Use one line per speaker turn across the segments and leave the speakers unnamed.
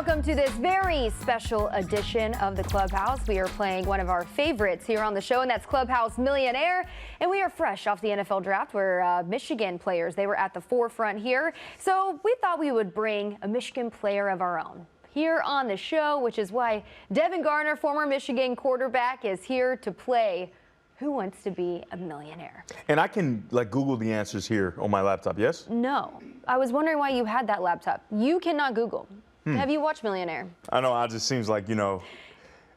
welcome to this very special edition of the Clubhouse. We are playing one of our favorites here on the show, and that's Clubhouse Millionaire. And we are fresh off the NFL draft where Michigan players, they were at the forefront here. So we thought we would bring a Michigan player of our own here on the show, which is why Devin Gardner, former Michigan quarterback, is here to play Who Wants to Be a Millionaire?
And I can Google the answers here on my laptop, yes?
No. I was wondering why you had that laptop. You cannot Google. Have you watched Millionaire?
I know, it just seems like,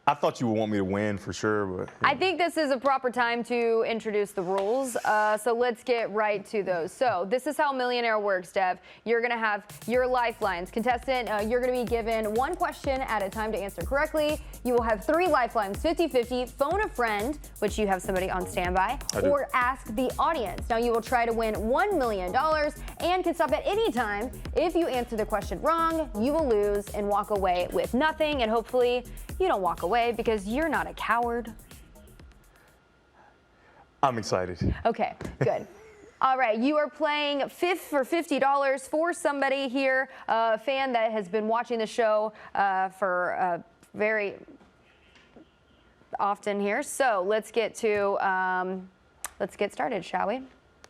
I thought you would want me to win for sure, but.
I think this is a proper time to introduce the rules, so let's get right to those. So this is how Millionaire works, Dev. You're going to have your lifelines. Contestant, you're going to be given one question at a time to answer correctly. You will have 3 lifelines, 50-50, phone a friend, which you have somebody on standby, or ask the audience. Now you will try to win $1 million and can stop at any time. If you answer the question wrong, you will lose and walk away with nothing, and hopefully you don't walk away because you're not a coward.
I'm excited.
Okay, good. All right, you are playing for $50 for somebody here, a fan that has been watching the show for very often here. So let's get started, shall we?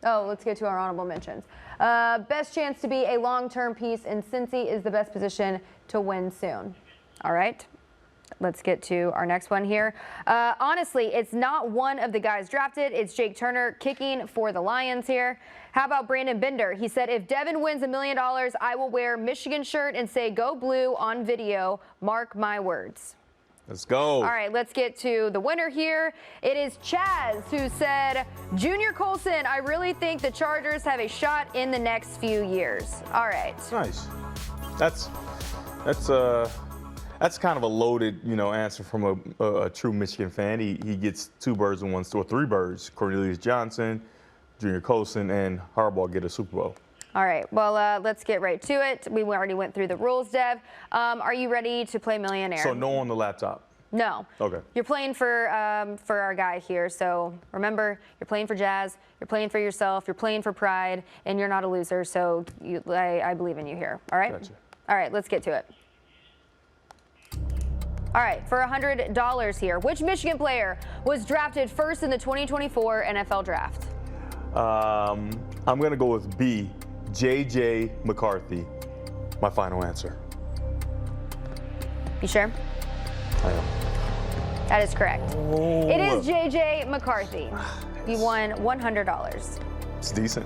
Oh, let's get to our honorable mentions. Best chance to be a long-term piece, and Cincy is the best position to win soon. All right. Let's get to our next one here. Honestly, it's not one of the guys drafted. It's Jake Turner kicking for the Lions here. How about Brandon Bender? He said, if Devin wins $1 million, I will wear Michigan shirt and say go blue on video. Mark my words.
Let's go.
All right, let's get to the winner here. It is Chaz who said, Junior Colson, I really think the Chargers have a shot in the next few years. All right.
Nice. That's kind of a loaded, answer from a true Michigan fan. He gets 2 birds in 1 stone, 3 birds. Cornelius Johnson, Junior Colson, and Harbaugh get a Super Bowl.
All right, well, let's get right to it. We already went through the rules, Dev. Are you ready to play Millionaire?
So no on the laptop?
No.
Okay.
You're playing for our guy here, so remember, you're playing for Jazz, you're playing for yourself, you're playing for pride, and you're not a loser, so I believe in you here, all right?
Gotcha.
All right, let's get to it. All right, for $100 here, which Michigan player was drafted first in the 2024 NFL Draft?
I'm going to go with B, J.J. McCarthy. My final answer.
You sure?
I am.
That is correct.
Oh.
It is J.J. McCarthy. You won $100.
It's decent.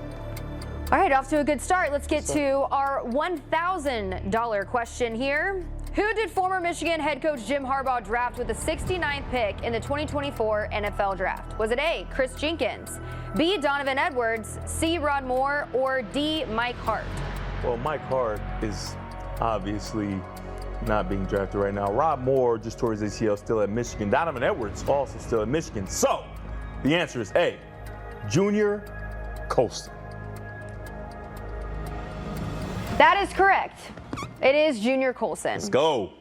All right, off to a good start. Let's get to our $1,000 question here. Who did former Michigan head coach Jim Harbaugh draft with the 69th pick in the 2024 NFL Draft? Was it A, Chris Jenkins, B, Donovan Edwards, C, Rod Moore, or D, Mike Hart?
Well, Mike Hart is obviously not being drafted right now. Rod Moore just tore his ACL, still at Michigan. Donovan Edwards also still at Michigan. So the answer is A, Junior Colson.
That is correct. It is Junior Colson.
Let's go.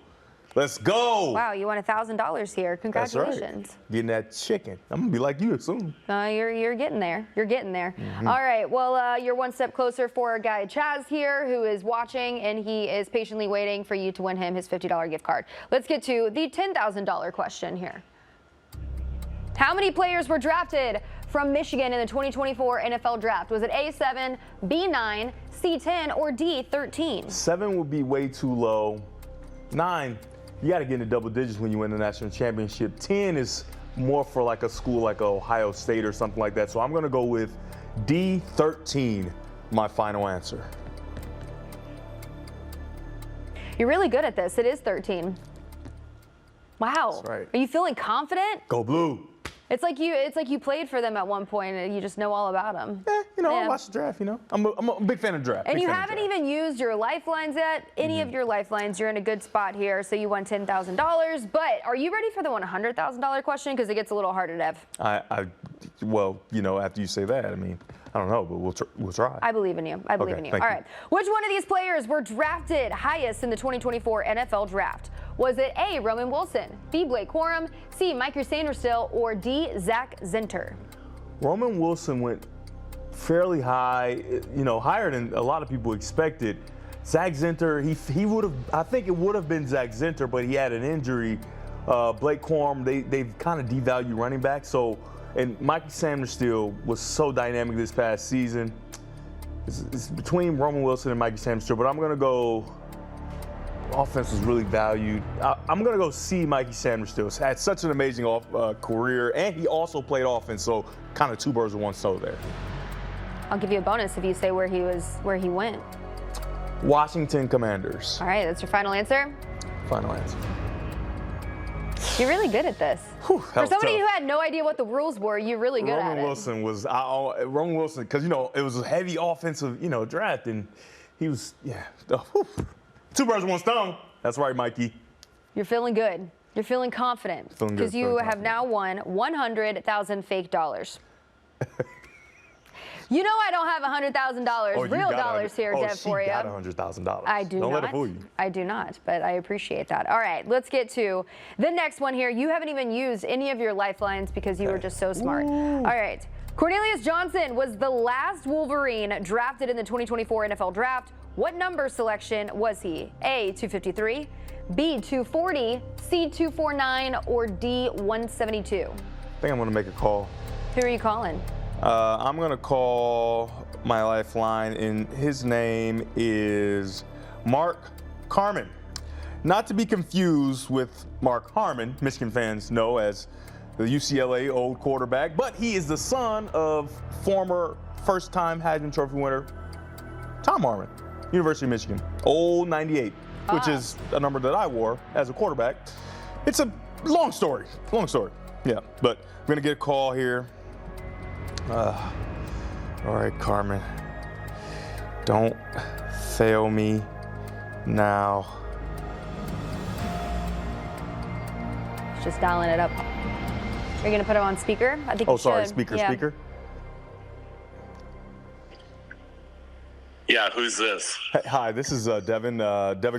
Let's go.
Wow, you won $1,000 here. Congratulations.
That's right. Getting that chicken. I'm going to be like you soon.
You're getting there. You're getting there. All right. Well, you're one step closer for our guy Chaz here, who is watching, and he is patiently waiting for you to win him his $50 gift card. Let's get to the $10,000 question here. How many players were drafted from Michigan in the 2024 NFL Draft? Was it A7, B9, C10, or D13?
7 would be way too low. 9, you got to get into double digits when you win the national championship. 10 is more for like a school like Ohio State or something like that. So I'm going to go with D13, my final answer.
You're really good at this. It is 13. Wow.
That's right.
Are you feeling confident?
Go blue.
It's like you played for them at one point and you just know all about them.
I watched the draft, I'm a big fan of draft.
And you haven't even used your lifelines yet. Any of your lifelines, you're in a good spot here. So you won $10,000. But are you ready for the $100,000 question? Because it gets a little harder, Dev.
Well, after you say that, I don't know, but we'll try.
I believe in you. I believe in you. All right. Which one of these players were drafted highest in the 2024 NFL Draft? Was it A, Roman Wilson, B, Blake Corum, C, Micah Sanderstill, or D, Zach Zinter?
Roman Wilson went fairly high, higher than a lot of people expected. Zach Zinter, he would have, I think it would have been Zach Zinter, but he had an injury. Blake Corum, they've kind of devalued running back. So, and Mikey Sainristil was so dynamic this past season. It's between Roman Wilson and Mikey Sainristil, but I'm going to go, offense was really valued. I'm going to go see Mikey Sainristil. Had such an amazing career, and he also played offense, so kind of two birds with one stone there.
I'll give you a bonus if you say where he went.
Washington Commanders.
All right, that's your final answer?
Final answer.
You're really good at this.
Whew,
For somebody who had no idea what the rules were, you're really good at it.
Roman Wilson, because, it was a heavy offensive, draft, and he was, two birds with one stone. That's right, Mikey.
You're feeling good. You're feeling confident. Because you have now won 100,000 fake dollars. I don't have $100,000 real dollars here, Dev, for you.
Got $100,000.
I do not.
Don't let it fool you.
I do not, but I appreciate that. All right, let's get to the next one here. You haven't even used any of your lifelines because you were just so smart. Ooh. All right. Cornelius Johnson was the last Wolverine drafted in the 2024 NFL Draft. What number selection was he? A, 253, B, 240, C, 249, or D, 172?
I think I'm going to make a call.
Who are you calling?
I'm going to call my lifeline, and his name is Mark Carman. Not to be confused with Mark Harmon, Michigan fans know as the UCLA old quarterback, but he is the son of former first-time Heisman Trophy winner Tom Harmon, University of Michigan, old 98, which is a number that I wore as a quarterback. It's a long story, yeah, but I'm going to get a call here. All right, Carmen, don't fail me now.
Just dialing it up. Are you going to put it on speaker? I think.
Oh, sorry, speaker.
Yeah, who's this?
Hi, this is Devin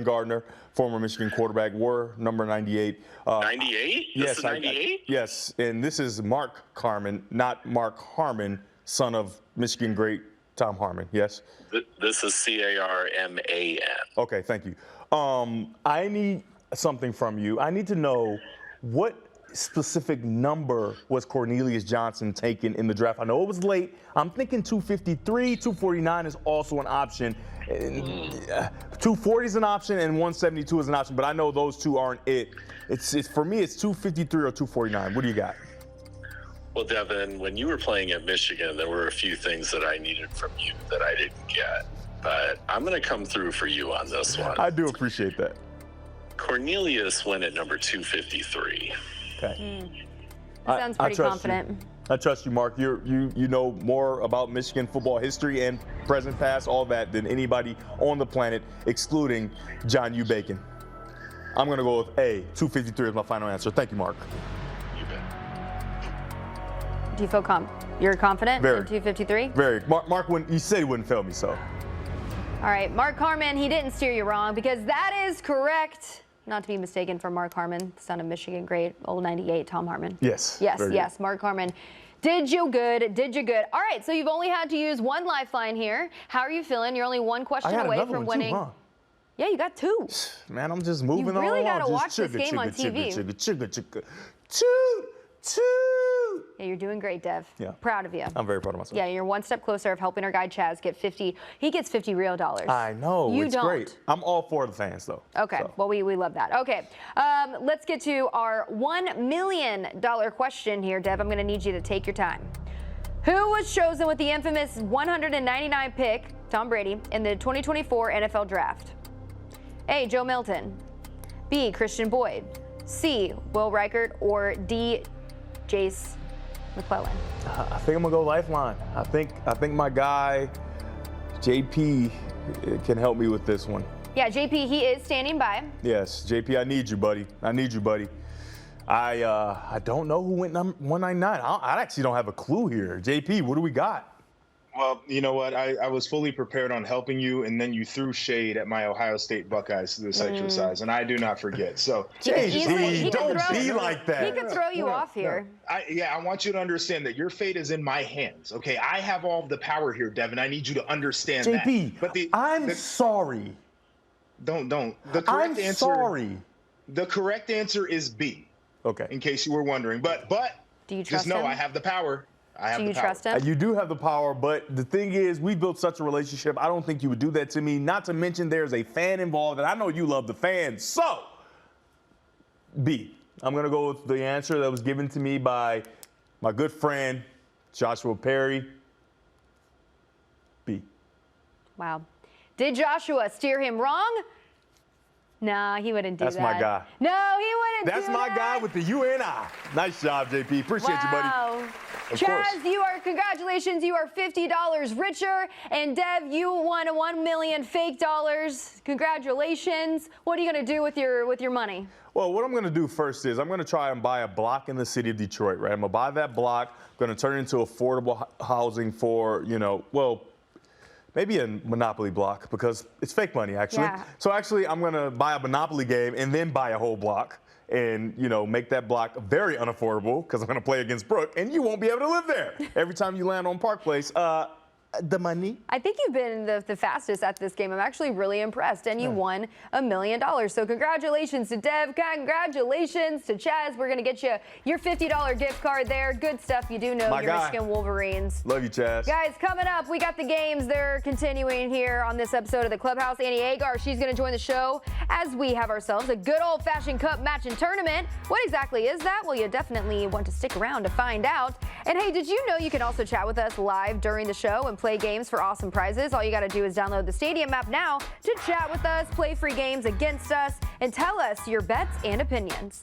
Gardner, former Michigan quarterback. We're number 98.
98?
Yes,
is 98?
Yes, and this is Mark Carman, not Mark Harmon, son of Michigan great Tom Harmon. Yes.
This is Carman.
Okay, thank you. I need something from you. I need to know what specific number was Cornelius Johnson taken in the draft? I know it was late. I'm thinking 253, 249 is also an option. 240 is an option and 172 is an option, but I know those two aren't it. It's for me, it's 253 or 249. What do you got?
Well, Devin, when you were playing at Michigan, there were a few things that I needed from you that I didn't get, but I'm going to come through for you on this one.
I do appreciate that.
Cornelius went at number 253.
Okay.
Sounds pretty confident.
I trust you, Mark. You know more about Michigan football history and present, past, all that than anybody on the planet, excluding John U. Bacon. I'm going to go with A, 253 as my final answer. Thank you, Mark.
You bet.
Do you feel you're confident
Very.
in 253?
Very. Mark, you said he wouldn't fail me, so.
All right, Mark Carman, he didn't steer you wrong because that is correct. Not to be mistaken for Mark Harmon, son of Michigan great, old 98, Tom Harmon.
Yes.
Yes, Mark Harmon. Did you good. All right, so you've only had to use one lifeline here. How are you feeling? You're only one question away from winning.
Too, huh?
Yeah, you got two.
Man, I'm just moving on.
You really got to watch this game on TV. Yeah, you're doing great, Dev.
Yeah.
Proud of you.
I'm very proud of myself.
Yeah, you're one step closer of helping our guy Chaz get 50. He gets 50 real dollars.
I know.
You
it's
don't.
Great. I'm all for the fans, though.
Okay.
So.
Well, we love that. Okay. Let's get to our $1 million question here, Dev. I'm going to need you to take your time. Who was chosen with the infamous 199 pick, Tom Brady, in the 2024 NFL Draft? A, Joe Milton. B, Christian Boyd. C, Will Reichert. Or D, Jace McClellan?
I think I'm gonna go lifeline. I think my guy JP can help me with this one.
Yeah, JP, he is standing by.
Yes, JP, I need you, buddy. I don't know who went 199. I actually don't have a clue here. JP, what do we got?
Well, you know what? I was fully prepared on helping you, and then you threw shade at my Ohio State Buckeyes to this exercise, and I do not forget. So,
JP, don't be like that.
He could throw you off here.
I want you to understand that your fate is in my hands. Okay, I have all of the power here, Devin. I need you to understand
JP,
that.
I'm sorry.
Don't. The correct
I'm
answer.
sorry.
The correct answer is B.
Okay.
In case you were wondering, but
Do you trust
just know
him?
I have the power.
Do you trust him?
You do have the power, but the thing is, we built such a relationship. I don't think you would do that to me. Not to mention, there's a fan involved, and I know you love the fans. So, B. I'm going to go with the answer that was given to me by my good friend, Joshua Perry. B.
Wow. Did Joshua steer him wrong? No, he wouldn't do that.
That's my guy.
No, he wouldn't do that.
That's my guy with the UNI. Nice job, JP. Appreciate you, buddy.
Wow.
Of
Chaz,
course.
congratulations, you are $50 richer. And Dev, you won 1 million fake dollars. Congratulations. What are you going to do with your money?
Well, what I'm going to do first is I'm going to try and buy a block in the city of Detroit, right? I'm going to buy that block. I'm going to turn it into affordable housing for, maybe a Monopoly block because it's fake money, actually.
Yeah.
So actually, I'm going to buy a Monopoly game and then buy a whole block and, make that block very unaffordable because I'm going to play against Brooke and you won't be able to live there every time you land on Park Place. The money.
I think you've been the fastest at this game. I'm actually really impressed. And you won $1 million. So congratulations to Dev. Congratulations to Chaz. We're going to get you your $50 gift card there. Good stuff. You do know
My
your
guy.
Michigan Wolverines.
Love you, Chaz.
Guys, coming up, we got the games. They're continuing here on this episode of the Clubhouse. Annie Agar, she's going to join the show as we have ourselves a good old-fashioned cup match and tournament. What exactly is that? Well, you definitely want to stick around to find out. And hey, did you know you can also chat with us live during the show and play games for awesome prizes? All you got to do is download the Stadium app now to chat with us, play free games against us, and tell us your bets and opinions.